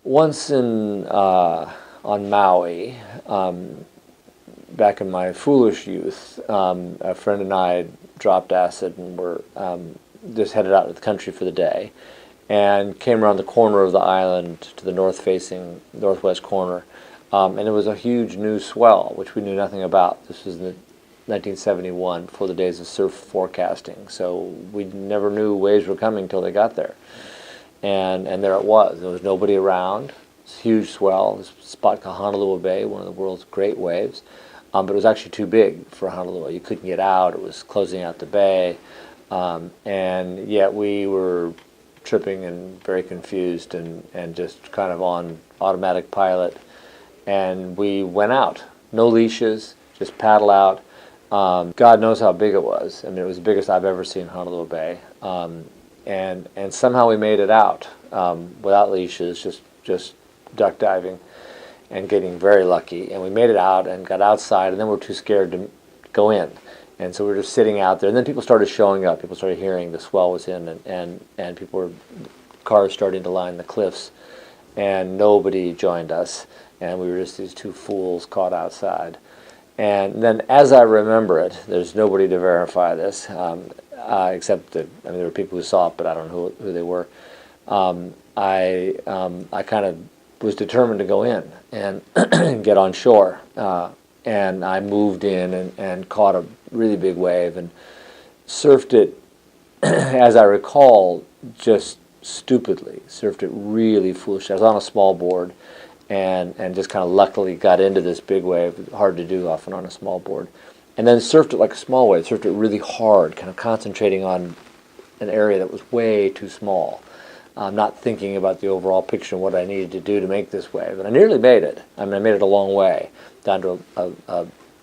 Once on Maui, back in my foolish youth, a friend and I dropped acid and were just headed out to the country for the day, and came around the corner of the island to the north-facing northwest corner, and it was a huge new swell, which we knew nothing about. This was in 1971, before the days of surf forecasting, so we never knew waves were coming until they got there. And there it was. There was nobody around. It's a huge swell. This spot called Honolulu Bay, one of the world's great waves. But it was actually too big for Honolulu. You couldn't get out. It was closing out the bay. And yet we were tripping and very confused and just kind of on automatic pilot. And we went out. No leashes, just paddle out. God knows how big it was. I mean, it was the biggest I've ever seen Honolulu Bay. And somehow we made it out without leashes, just duck diving and getting very lucky. And we made it out and got outside, and then we were too scared to go in. And so we were just sitting out there. And then people started showing up. People started hearing the swell was in, and people were, cars starting to line the cliffs. And nobody joined us. And we were just these two fools caught outside. And then, as I remember it, there's nobody to verify this, except that, I mean, there were people who saw it, but I don't know who they were. I kind of was determined to go in and get on shore. And I moved in and caught a really big wave and surfed it, as I recall, just stupidly. Surfed it really foolishly. I was on a small board. And just kind of luckily got into this big wave, hard to do often on a small board. And then surfed it like a small wave, surfed it really hard, kind of concentrating on an area that was way too small, not thinking about the overall picture and what I needed to do to make this wave. And I nearly made it. I mean, I made it a long way, down to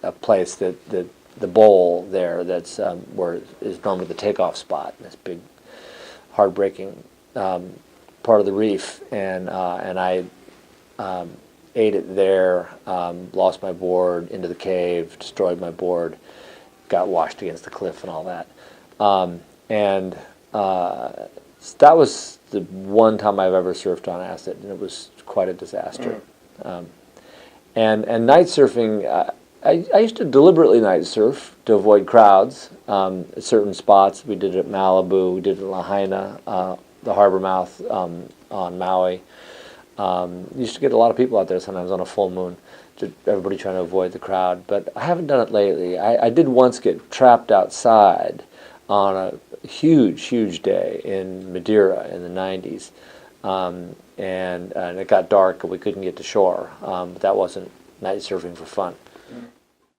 a place that the bowl there that's where is normally the takeoff spot, this big, hard-breaking part of the reef. And I ate it there, lost my board, into the cave, destroyed my board, got washed against the cliff and all that. That was the one time I've ever surfed on acid, and it was quite a disaster. And night surfing, I used to deliberately night surf to avoid crowds at certain spots. We did it at Malibu, we did it at Lahaina, the harbor mouth on Maui. Used to get a lot of people out there sometimes on a full moon, everybody trying to avoid the crowd, but I haven't done it lately. I did once get trapped outside on a huge day in Madeira in the 90s, and it got dark and we couldn't get to shore, but that wasn't night surfing for fun.